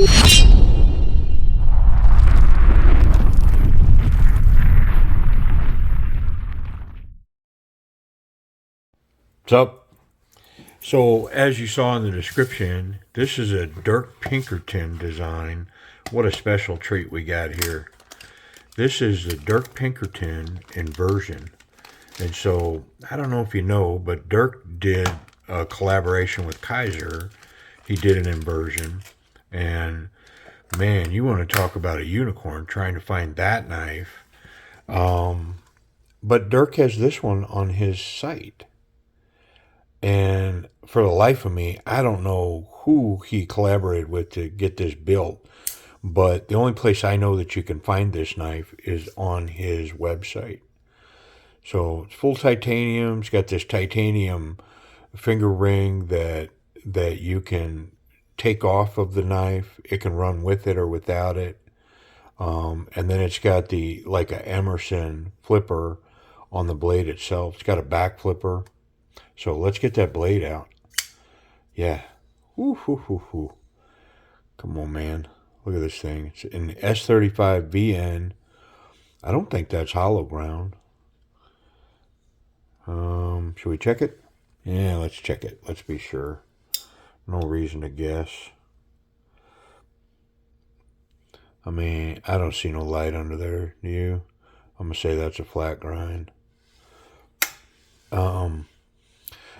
What's up? So, as you saw in the description, this is a Dirk Pinkerton design. What a special treat we got here. This is the Dirk Pinkerton Inversion. And so, I don't know if you know, but Dirk did a collaboration with Kizer. He did an inversion. And man, you want to talk about a unicorn trying to find that knife. But Dirk has this one on his site. And for the life of me, I don't know who he collaborated with to get this built. But the only place I know that you can find this knife is on his website. So it's full titanium. It's got this titanium finger ring that you can take off of the knife. It can run with it or without it. And then it's got like a Emerson flipper on the blade itself. It's got a back flipper. So let's get that blade out. Yeah. Woo, hoo, hoo, hoo. Come on, man. Look at this thing. It's an S35 VN. I don't think that's hollow ground. Should we check it? Yeah, let's check it. Let's be sure. No reason to guess. I mean, I don't see no light under there. Do you? I'm going to say that's a flat grind.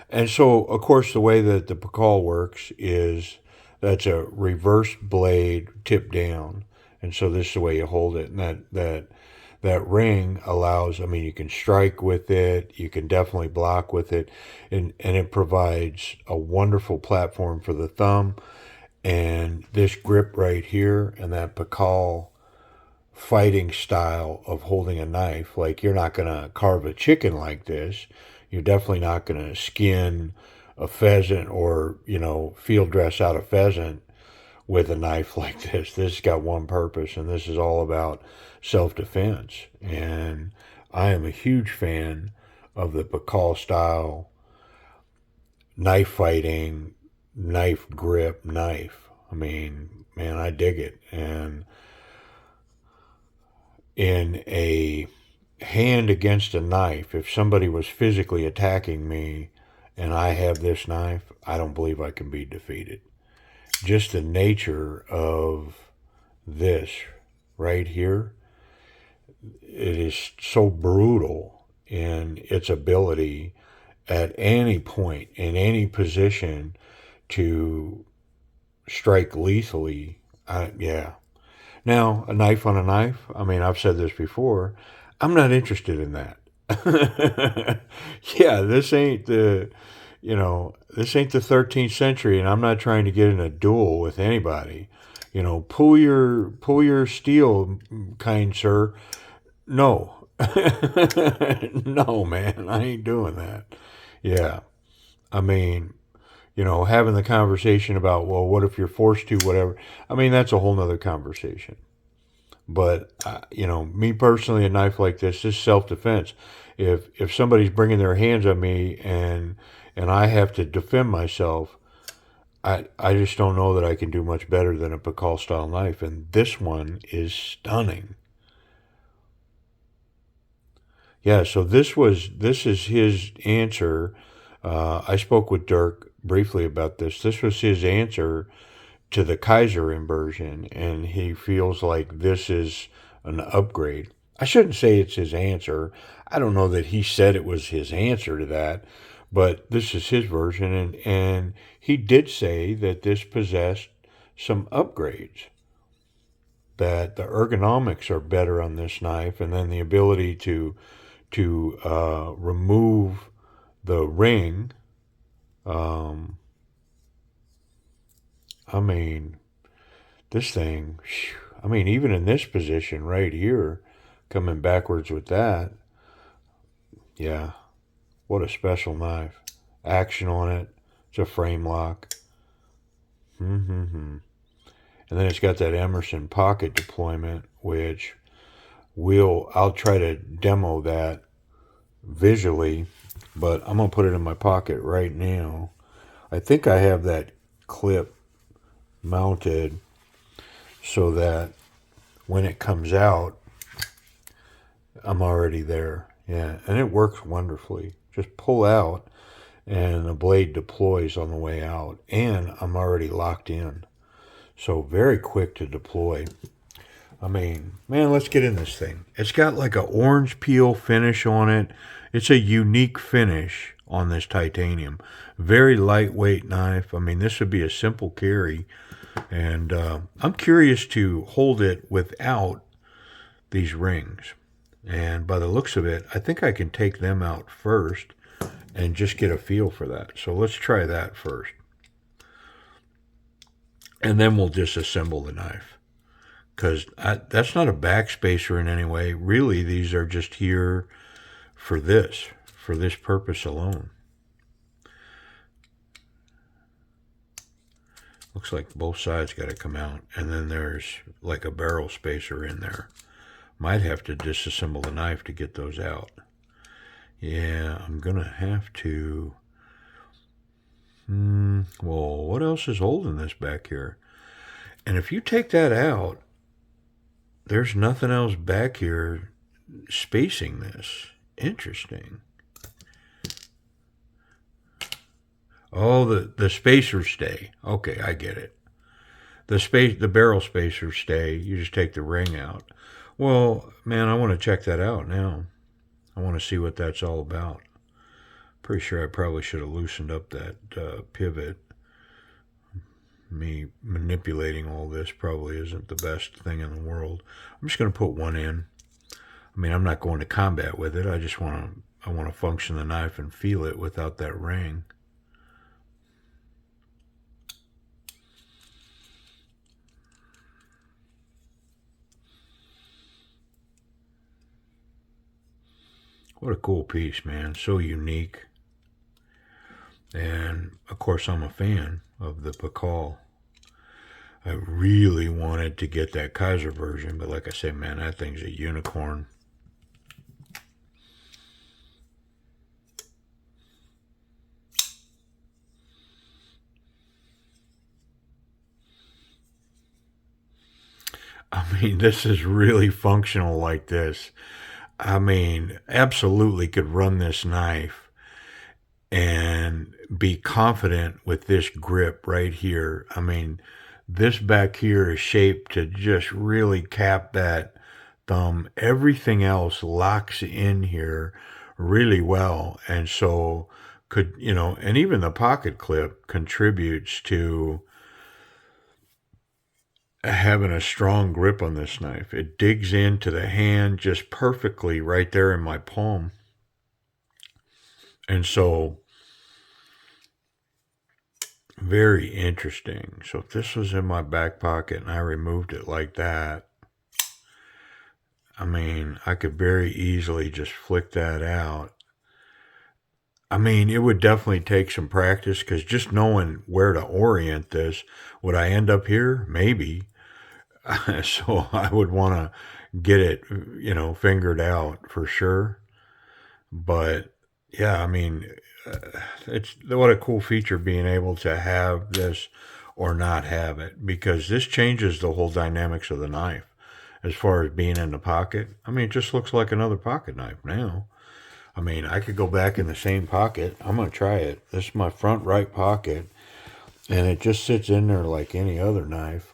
And so, of course, the way that the Pakal works is that's a reverse blade tip down. And so this is the way you hold it. And that ring allows, I mean, you can strike with it. You can definitely block with it. And it provides a wonderful platform for the thumb. And this grip right here and that Pakal fighting style of holding a knife, like you're not going to carve a chicken like this. You're definitely not going to skin a pheasant or, field dress out a pheasant with a knife like this. This has got one purpose, and this is all about self-defense. And I am a huge fan of the Pakal style knife fighting, knife grip knife. I mean, man, I dig it. And in a hand against a knife, if somebody was physically attacking me and I have this knife, I don't believe I can be defeated. Just the nature of this right here, it is so brutal in its ability at any point, in any position, to strike lethally. Yeah. Now, a knife on a knife, I mean, I've said this before, I'm not interested in that. Yeah, this ain't the 13th century, and I'm not trying to get in a duel with anybody. Pull your steel, kind sir. No. No, man, I ain't doing that. Yeah. I mean, having the conversation about, well, what if you're forced to, whatever. I mean, that's a whole nother conversation. But, me personally, a knife like this is self-defense. If somebody's bringing their hands on me and I have to defend myself, I just don't know that I can do much better than a Pakal style knife. And this one is stunning. Yeah, so this is his answer. I spoke with Dirk briefly about this. This was his answer to the Kizer inversion, and he feels like this is an upgrade. I shouldn't say it's his answer. I don't know that he said it was his answer to that, but this is his version, and he did say that this possessed some upgrades, that the ergonomics are better on this knife, and then the ability to remove the ring. I mean, this thing, I mean, even in this position right here, coming backwards with that, yeah, what a special knife. Action on it. It's a frame lock. And then it's got that Emerson pocket deployment, which I'll try to demo that visually, but I'm going to put it in my pocket right now. I think I have that clip mounted. so that when it comes out, I'm already there. Yeah, and it works wonderfully. Just pull out and the blade deploys on the way out, and I'm already locked in. So very quick to deploy. I mean, man, let's get in this thing. It's got like an orange peel finish on it. It's a unique finish on this titanium. Very lightweight knife. I mean, this would be a simple carry. And I'm curious to hold it without these rings. And by the looks of it, I think I can take them out first and just get a feel for that. So let's try that first. And then we'll disassemble the knife. Because that's not a backspacer in any way. Really, these are just here for this purpose alone. Looks like both sides got to come out. And then there's like a barrel spacer in there. Might have to disassemble the knife to get those out. Yeah, I'm going to have to. Well, what else is holding this back here? And if you take that out, there's nothing else back here spacing this. Interesting. Oh, the spacers stay. Okay, I get it. The barrel spacers stay. You just take the ring out. Well, man, I want to check that out now. I want to see what that's all about. Pretty sure I probably should have loosened up that pivot. Me manipulating all this probably isn't the best thing in the world. I'm just going to put one in. I mean, I'm not going to combat with it. I just want to function the knife and feel it without that ring. What a cool piece, man. So unique. And, of course, I'm a fan of the Pakal. I really wanted to get that Kizer version, but like I said, man, that thing's a unicorn. I mean, this is really functional like this. I mean, absolutely could run this knife and be confident with this grip right here. I mean, this back here is shaped to just really cap that thumb. Everything else locks in here really well. And so and even the pocket clip contributes to having a strong grip on this knife. It digs into the hand just perfectly right there in my palm. And so, very interesting. So if this was in my back pocket and I removed it like that, I mean, I could very easily just flick that out. I mean, it would definitely take some practice because just knowing where to orient this, would I end up here? Maybe. So I would want to get it, fingered out for sure. But yeah, I mean, it's what a cool feature being able to have this or not have it, because this changes the whole dynamics of the knife as far as being in the pocket. I mean, it just looks like another pocket knife now. I mean, I could go back in the same pocket. I'm going to try it. This is my front right pocket, and it just sits in there like any other knife.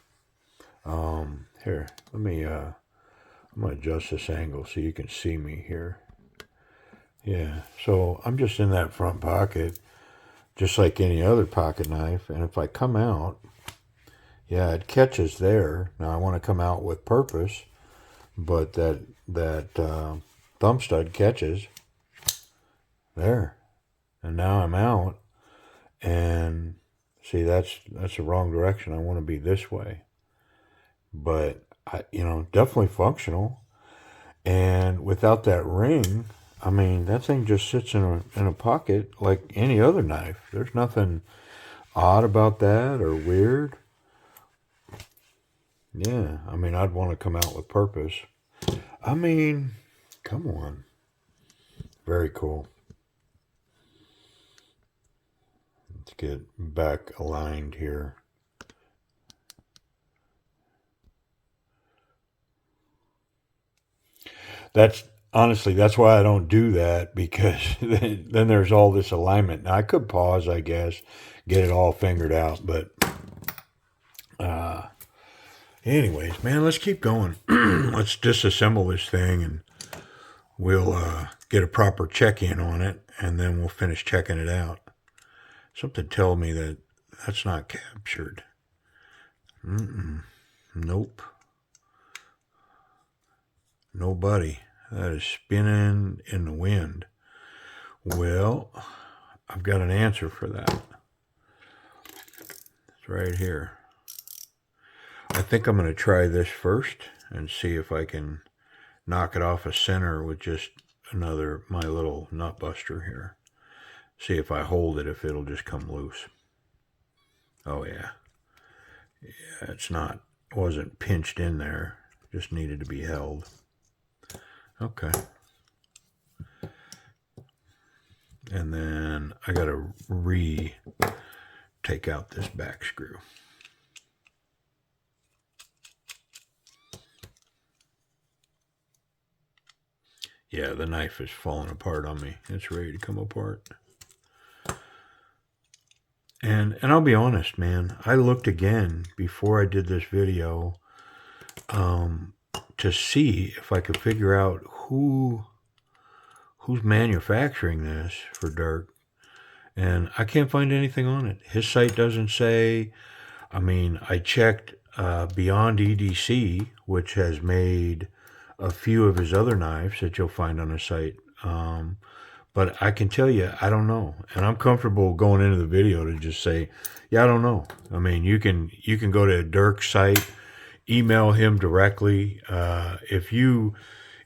Here, I'm going to adjust this angle so you can see me here. Yeah, so I'm just in that front pocket, just like any other pocket knife. And if I come out, yeah, it catches there. Now I want to come out with purpose, but that thumb stud catches there, and now I'm out. And see, that's the wrong direction. I want to be this way, but definitely functional. And without that ring, I mean, that thing just sits in a pocket like any other knife. There's nothing odd about that or weird. Yeah, I mean, I'd want to come out with purpose. I mean, come on. Very cool. Let's get back aligned here. That's honestly, that's why I don't do that, because then there's all this alignment. Now, I could pause, I guess, get it all fingered out, but anyways, man, let's keep going. Let's disassemble this thing, and we'll get a proper check-in on it, and then we'll finish checking it out. Something tell me that that's not captured. Nope. Nobody. That is spinning in the wind. Well, I've got an answer for that. It's right here. I think I'm going to try this first and see if I can knock it off a center with just my little nut buster here. See if I hold it, if it'll just come loose. Oh yeah. Yeah, it wasn't pinched in there. Just needed to be held. Okay. And then I got to take out this back screw. Yeah, the knife is falling apart on me. It's ready to come apart. And I'll be honest, man, I looked again before I did this video to see if I could figure out who's manufacturing this for Dirk. And I can't find anything on it. His site doesn't say. I mean, I checked Beyond EDC, which has made a few of his other knives that you'll find on his site. But I can tell you, I don't know. And I'm comfortable going into the video to just say, yeah, I don't know. I mean, you can go to Dirk's site, email him directly. If you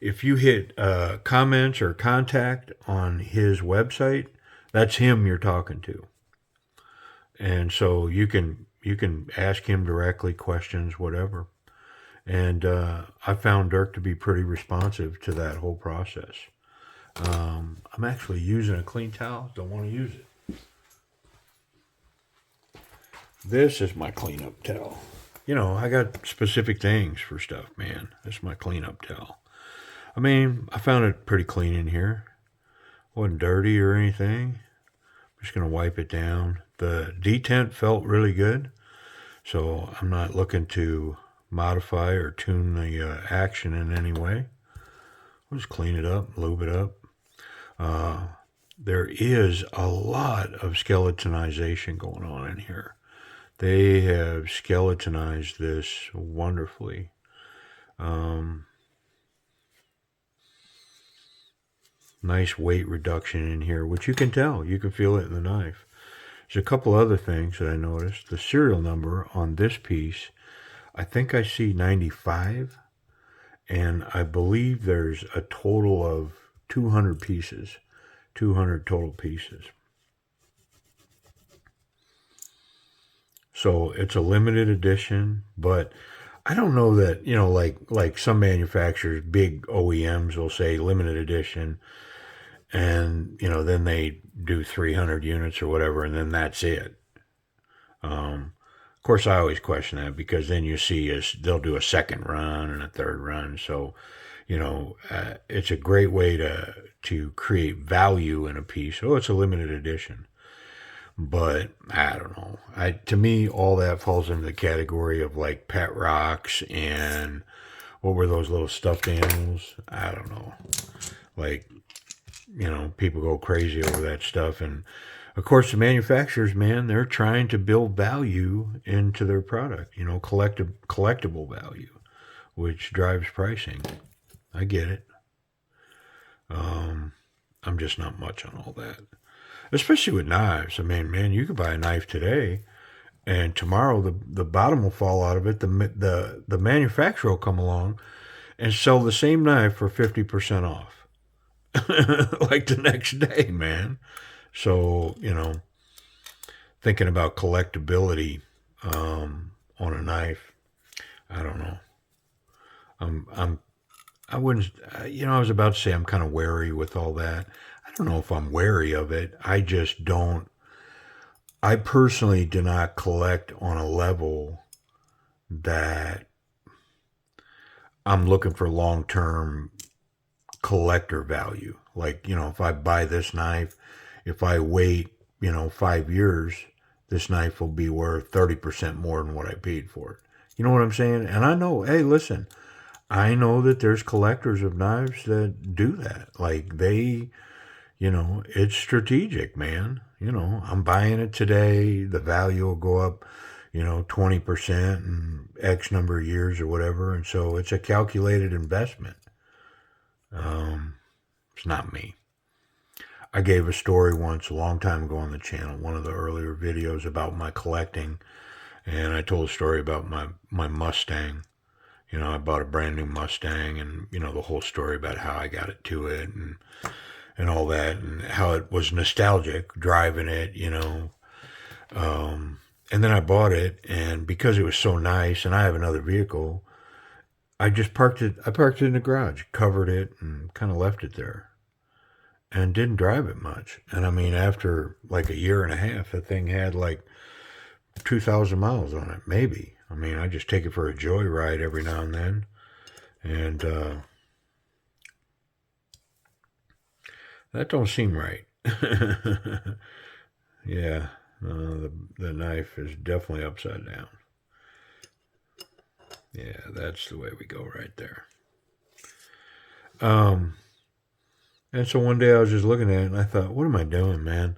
hit comments or contact on his website, that's him you're talking to. And so you can ask him directly, questions, whatever. And I found Dirk to be pretty responsive to that whole process. I'm actually using a clean towel. Don't want to use it. This is my cleanup towel. You know, I got specific things for stuff, man. This is my cleanup towel. I mean, I found it pretty clean in here. Wasn't dirty or anything. I'm just going to wipe it down. The detent felt really good. So I'm not looking to modify or tune the action in any way. I'll just clean it up, lube it up. There is a lot of skeletonization going on in here. They have skeletonized this wonderfully. Nice weight reduction in here, which you can tell. You can feel it in the knife. There's a couple other things that I noticed. The serial number on this piece, I think I see 95. And I believe there's a total of 200 pieces. 200 total pieces. So it's a limited edition, but I don't know that, you know, like some manufacturers, big OEMs will say limited edition, and, you know, then they do 300 units or whatever, and then that's it. Of course, I always question that, because then you see they'll do a second run and a third run. So, you know, it's a great way to create value in a piece. Oh, it's a limited edition. But I don't know. To me, all that falls into the category of like pet rocks and what were those little stuffed animals? I don't know. Like, you know, people go crazy over that stuff. And of course, the manufacturers, man, they're trying to build value into their product, you know, collectible value, which drives pricing. I get it. I'm just not much on all that. Especially with knives. I mean, man, you could buy a knife today, and tomorrow the bottom will fall out of it. The manufacturer will come along and sell the same knife for 50% off. Like the next day, man. So, you know, thinking about collectability on a knife, I don't know. I wouldn't, you know, I was about to say I'm kind of wary with all that. I don't know if I'm wary of it. I just don't. I personally do not collect on a level that I'm looking for long-term collector value. Like, if I buy this knife, if I wait, 5 years, this knife will be worth 30% more than what I paid for it. You know what I'm saying? And I know, hey, listen, I know that there's collectors of knives that do that. Like they, it's strategic, man. I'm buying it today. The value will go up, 20% in X number of years or whatever. And so it's a calculated investment. It's not me. I gave a story once a long time ago on the channel, one of the earlier videos about my collecting. And I told a story about my Mustang. I bought a brand new Mustang and, the whole story about how I got it to it and all that and how it was nostalgic driving it, and then I bought it, and because it was so nice and I have another vehicle, I just parked it. I parked it in the garage, covered it, and kind of left it there and didn't drive it much. And I mean, after like a year and a half, the thing had like 2,000 miles on it, maybe. I mean, I just take it for a joyride every now and then. And that don't seem right. Yeah, the knife is definitely upside down. Yeah, that's the way we go right there. And so one day I was just looking at it and I thought, what am I doing, man?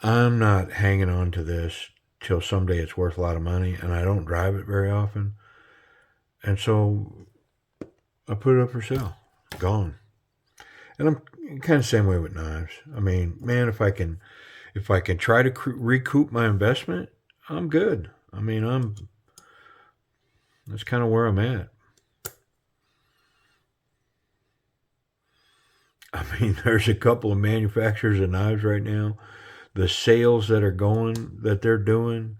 I'm not hanging on to this till someday it's worth a lot of money, and I don't drive it very often. And so I put it up for sale. Gone. And I'm kind of the same way with knives. I mean, man, if I can try to recoup my investment, I'm good. I mean, that's kind of where I'm at. I mean, there's a couple of manufacturers of knives right now. The sales that they're doing.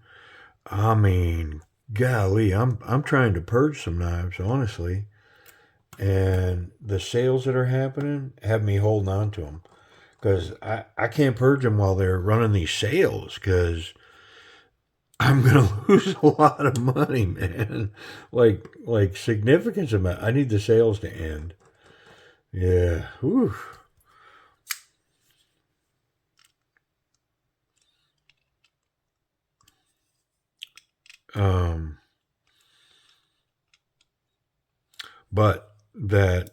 I mean, golly, I'm trying to purge some knives, honestly. And the sales that are happening have me holding on to them. Because I can't purge them while they're running these sales, because I'm going to lose a lot of money, man. Like significant amount. I need the sales to end. Yeah. Whew. But that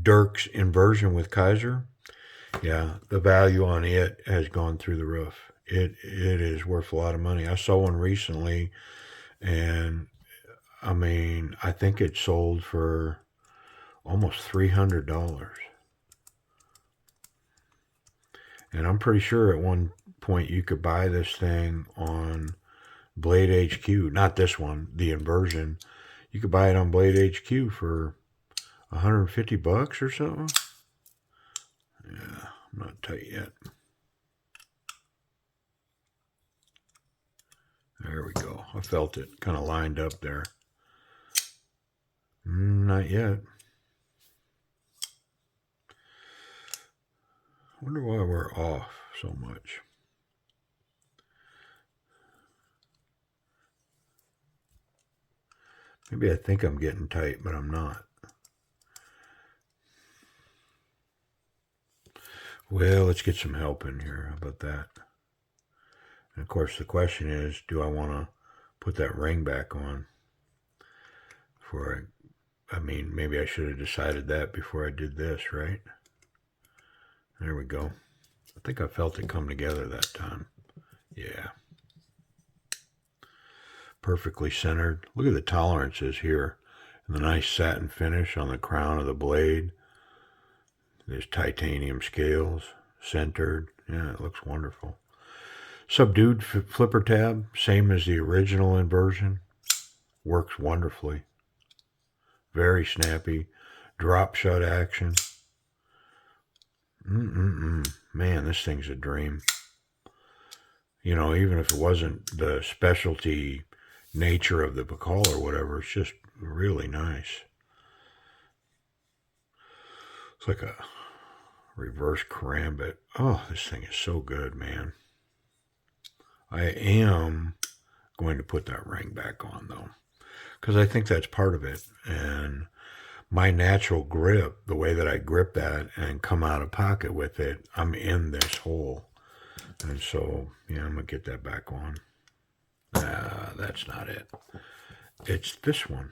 Dirk's inversion with Kizer, yeah, the value on it has gone through the roof. It is worth a lot of money. I saw one recently, and I mean, I think it sold for almost $300. And I'm pretty sure at one point you could buy this thing on Blade HQ. Not this one, the inversion. You could buy it on Blade HQ for $150 or something. Yeah, I'm not tight yet. There we go. I felt it kind of lined up there. Not yet. I wonder why we're off so much. Maybe I think I'm getting tight, but I'm not. Well, let's get some help in here. How about that? And of course, the question is, do I want to put that ring back on? I mean, maybe I should have decided that before I did this, right? There we go. I think I felt it come together that time. Yeah. Perfectly centered. Look at the tolerances here. And the nice satin finish on the crown of the blade. There's titanium scales, centered. Yeah, it looks wonderful. Subdued flipper tab, same as the original inversion. Works wonderfully. Very snappy. Drop shot action. Man, this thing's a dream. Even if it wasn't the specialty nature of the Pakal or whatever, it's just really nice. It's like a reverse karambit. Oh, this thing is so good, man. I am going to put that ring back on, though, because I think that's part of it. my natural grip, the way that I grip that and come out of pocket with it, I'm in this hole. And so, yeah, I'm going to get that back on. That's not it. It's this one.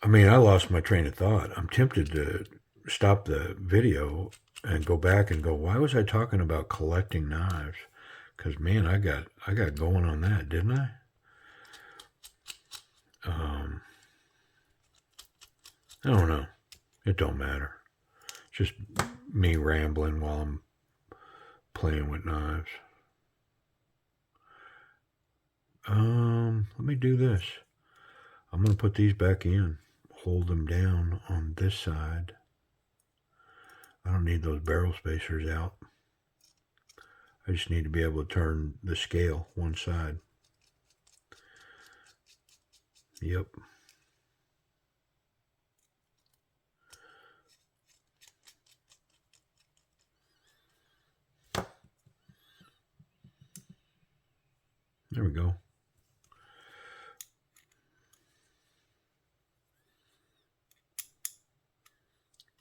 I mean, I lost my train of thought. I'm tempted to stop the video and go back and go, why was I talking about collecting knives? Because, man, I got going on that, didn't I? I don't know. It don't matter. It's just me rambling while I'm playing with knives. Let me do this. I'm going to put these back in. Hold them down on this side. I don't need those barrel spacers out. I just need to be able to turn the scale one side. Yep. There we go.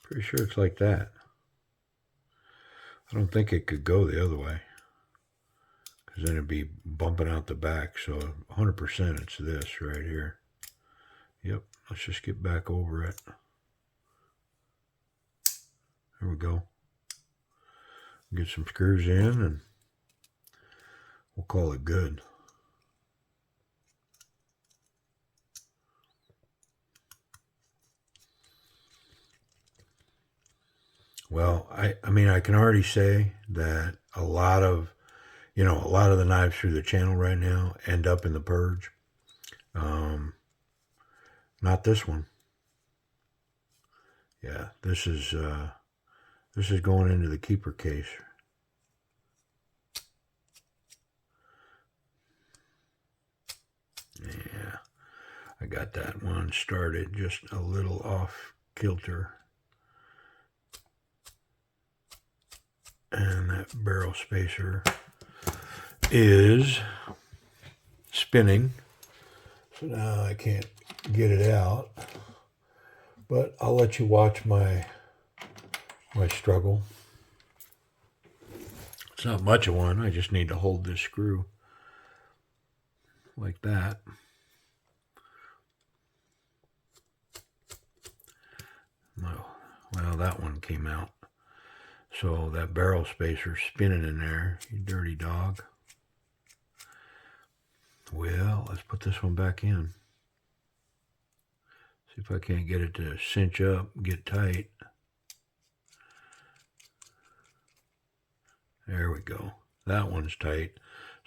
Pretty sure it's like that. I don't think it could go the other way, because then it'd be bumping out the back. So 100% it's this right here. Yep, let's just get back over it. There we go. Get some screws in and we'll call it good. Well, I mean, I can already say that a lot of the knives through the channel right now end up in the purge. Not this one. Yeah, this is going into the keeper case. Yeah, I got that one started just a little off kilter. And that barrel spacer is spinning. So now I can't get it out. But I'll let you watch my struggle. It's not much of one. I just need to hold this screw like that. Well, that one came out. So that barrel spacer's spinning in there, you dirty dog. Well, let's put this one back in. See if I can't get it to cinch up, get tight. There we go. That one's tight.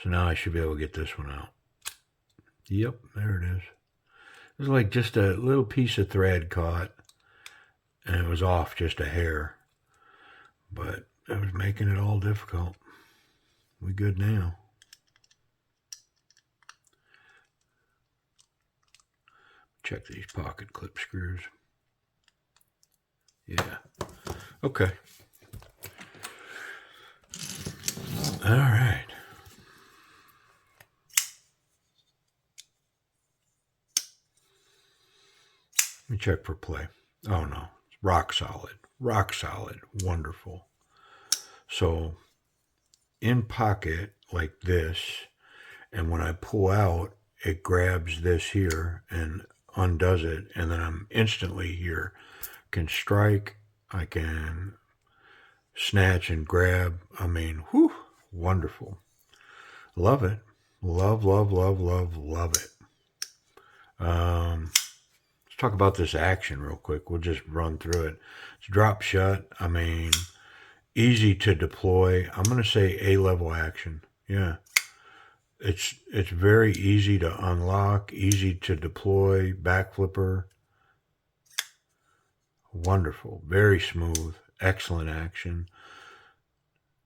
So now I should be able to get this one out. Yep, there it is. It was like just a little piece of thread caught, and it was off just a hair. But it was making it all difficult. We good now. Check these pocket clip screws. Yeah. Okay. All right. Let me check for play. Oh no, it's rock solid. Rock solid. Wonderful. So in pocket like this, and when I pull out, it grabs this here and undoes it, and then I'm instantly here. Can strike, I can snatch and grab. I mean, whew, wonderful. Love it. Love, love, love, love, love it. Let's talk about this action real quick. We'll just run through it. It's drop shut. I mean, easy to deploy. I'm going to say A-level action. Yeah. It's very easy to unlock, easy to deploy, back flipper. Wonderful. Very smooth. Excellent action.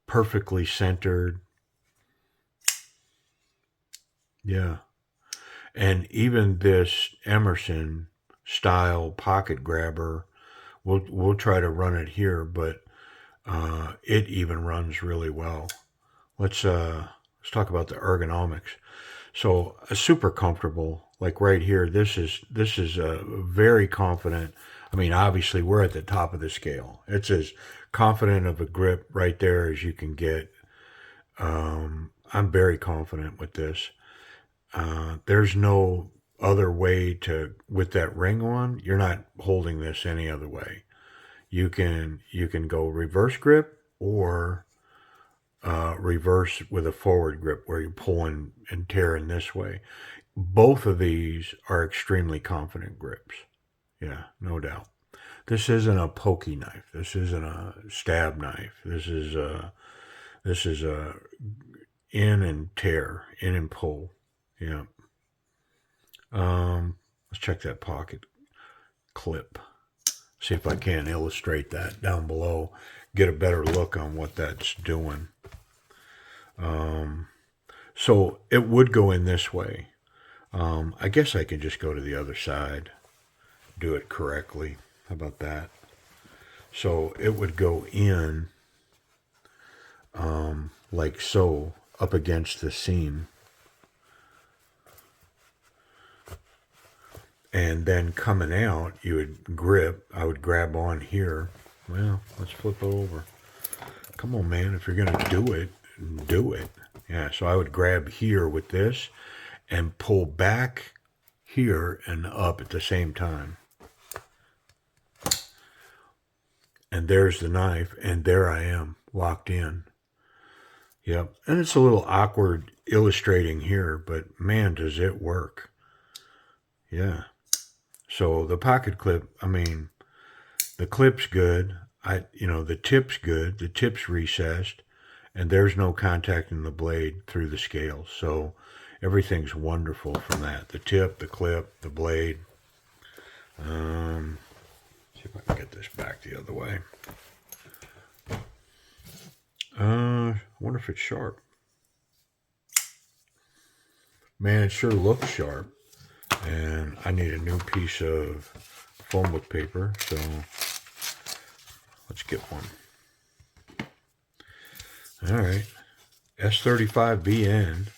Perfectly centered. Yeah. And even this Emerson style pocket grabber, we'll try to run it here, but it even runs really well. Let's talk about the ergonomics. So super comfortable. like right here, this is a very confident. I mean, obviously we're at the top of the scale. It's as confident of a grip right there as you can get. I'm very confident with this. There's no other way to, with that ring on, you're not holding this any other way. You can go reverse grip or reverse with a forward grip where you're pulling and tearing this way. Both of these are extremely confident grips. Yeah, no doubt. This isn't a pokey knife. This isn't a stab knife. This is a in and tear, in and pull. Yeah. Let's check that pocket clip. See if I can illustrate that down below. Get a better look on what that's doing. So it would go in this way. I guess I could just go to the other side, do it correctly. How about that? So it would go in like so, up against the seam. And then coming out, you would grip. I would grab on here. Well, let's flip it over. Come on, man. If you're going to do it, do it. Yeah, so I would grab here with this and pull back here and up at the same time. And there's the knife, and there I am, locked in. Yep, and it's a little awkward illustrating here, but man, does it work. Yeah. So the pocket clip, I mean, the clip's good. The tip's good. The tip's recessed, and there's no contact in the blade through the scales. So everything's wonderful from that. The tip, the clip, the blade. See if I can get this back the other way. I wonder if it's sharp. Man, it sure looks sharp. And I need a new piece of foam book paper, so let's get one. All right, S35BN.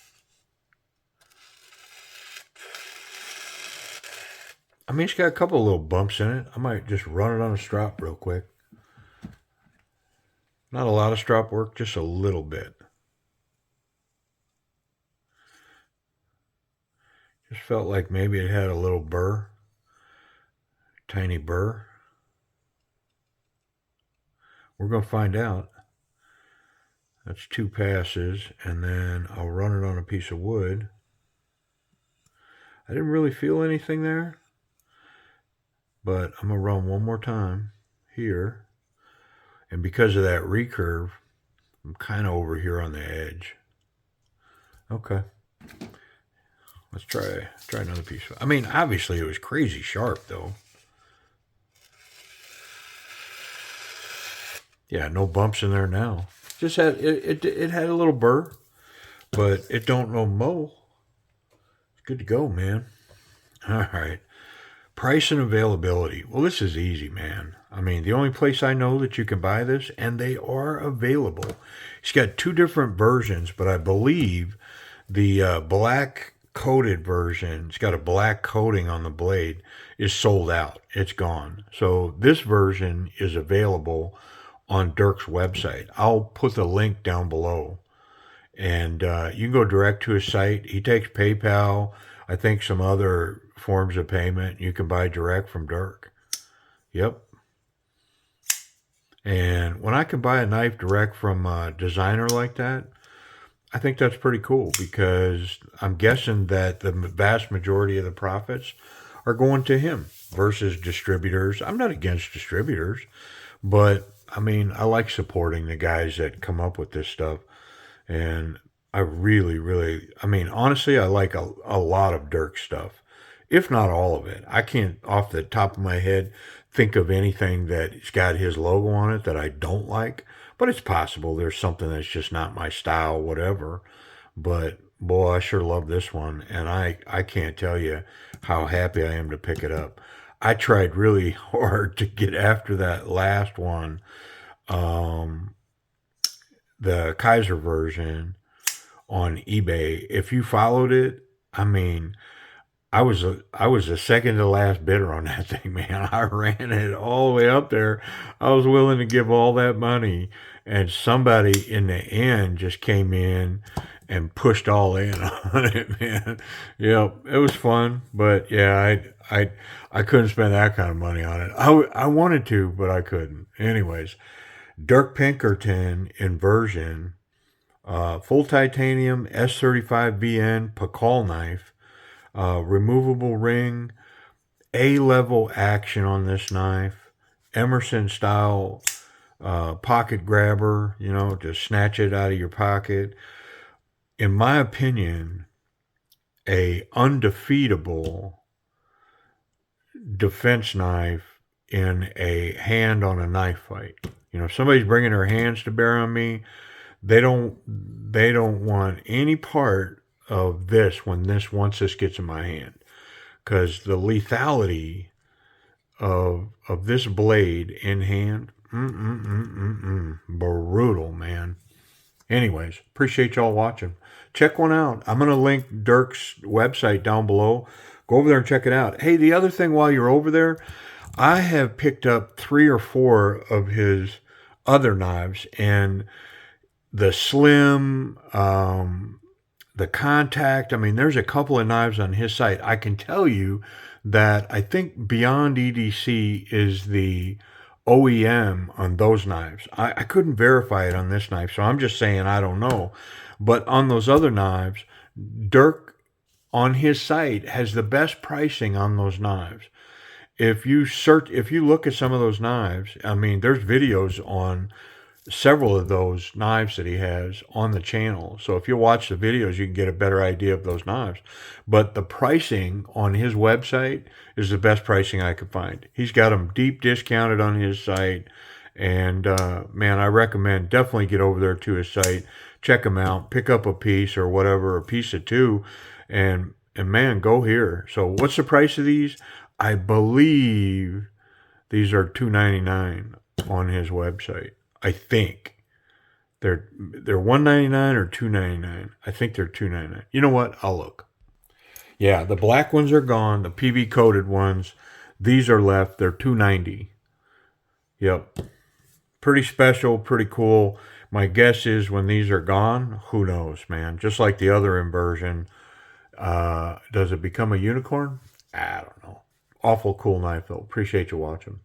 I mean, it's got a couple of little bumps in it. I might just run it on a strop real quick. Not a lot of strop work, just a little bit. Just felt like maybe it had a little burr. Tiny burr. We're going to find out. That's 2 passes, and then I'll run it on a piece of wood. I didn't really feel anything there, but I'm going to run one more time here. And because of that recurve, I'm kind of over here on the edge. Okay. Let's try another piece. I mean, obviously it was crazy sharp, though. Yeah, no bumps in there now. Just had it had a little burr, but it don't no mo. It's good to go, man. All right. Price and availability. Well, this is easy, man. I mean, the only place I know that you can buy this, and they are available. It's got 2 different versions, but I believe the black coated version, it's got a black coating on the blade, is sold out. It's gone. So this version is available on Dirk's website. I'll put the link down below. And you can go direct to his site. He takes PayPal, I think some other forms of payment. You can buy direct from Dirk. Yep. And when I can buy a knife direct from a designer like that, I think that's pretty cool, because I'm guessing that the vast majority of the profits are going to him versus distributors. I'm not against distributors, but I mean, I like supporting the guys that come up with this stuff. And I really, I mean, honestly, I like a lot of Dirk stuff, if not all of it. I can't, off the top of my head, think of anything that's got his logo on it that I don't like. But it's possible there's something that's just not my style, whatever. But boy, I sure love this one. And I can't tell you how happy I am to pick it up. I tried really hard to get after that last one, the Kizer version on eBay. If you followed it, I mean, I was the second to last bidder on that thing, man. I ran it all the way up there. I was willing to give all that money, and somebody in the end just came in and pushed all in on it, man. Yep, it was fun, but yeah, I couldn't spend that kind of money on it. I wanted to, but I couldn't. Anyways, Dirk Pinkerton Inversion, full titanium S35VN Pakal knife, removable ring, A-level action on this knife, Emerson style pocket grabber, to snatch it out of your pocket. In my opinion, a undefeatable defense knife in a hand on a knife fight. If somebody's bringing their hands to bear on me, they don't want any part of this once this gets in my hand, because the lethality of this blade in hand, brutal, man. Anyways, appreciate y'all watching. Check one out. I'm going to link Dirk's website down below. Go over there and check it out. Hey, the other thing while you're over there, I have picked up 3 or 4 of his other knives, and the slim, the contact. I mean, there's a couple of knives on his site. I can tell you that I think Beyond EDC is the OEM on those knives. I couldn't verify it on this knife, so I'm just saying I don't know. But on those other knives, Dirk on his site has the best pricing on those knives. If you look at some of those knives, I mean, there's videos on several of those knives that he has on the channel. So if you watch the videos, you can get a better idea of those knives. But the pricing on his website is the best pricing I could find. He's got them deep discounted on his site. And man, I recommend definitely get over there to his site, check him out, pick up a piece or whatever, a piece of 2, and man, go here. So what's the price of these? I believe these are $2.99 on his website. I think they're $1.99 or $2.99. I think they're $2.99. You know what? I'll look. Yeah, the black ones are gone. The PV coated ones, these are left. They're $2.90. Yep, pretty special, pretty cool. My guess is when these are gone, who knows, man? Just like the other inversion, does it become a unicorn? I don't know. Awful cool knife though. Appreciate you watching.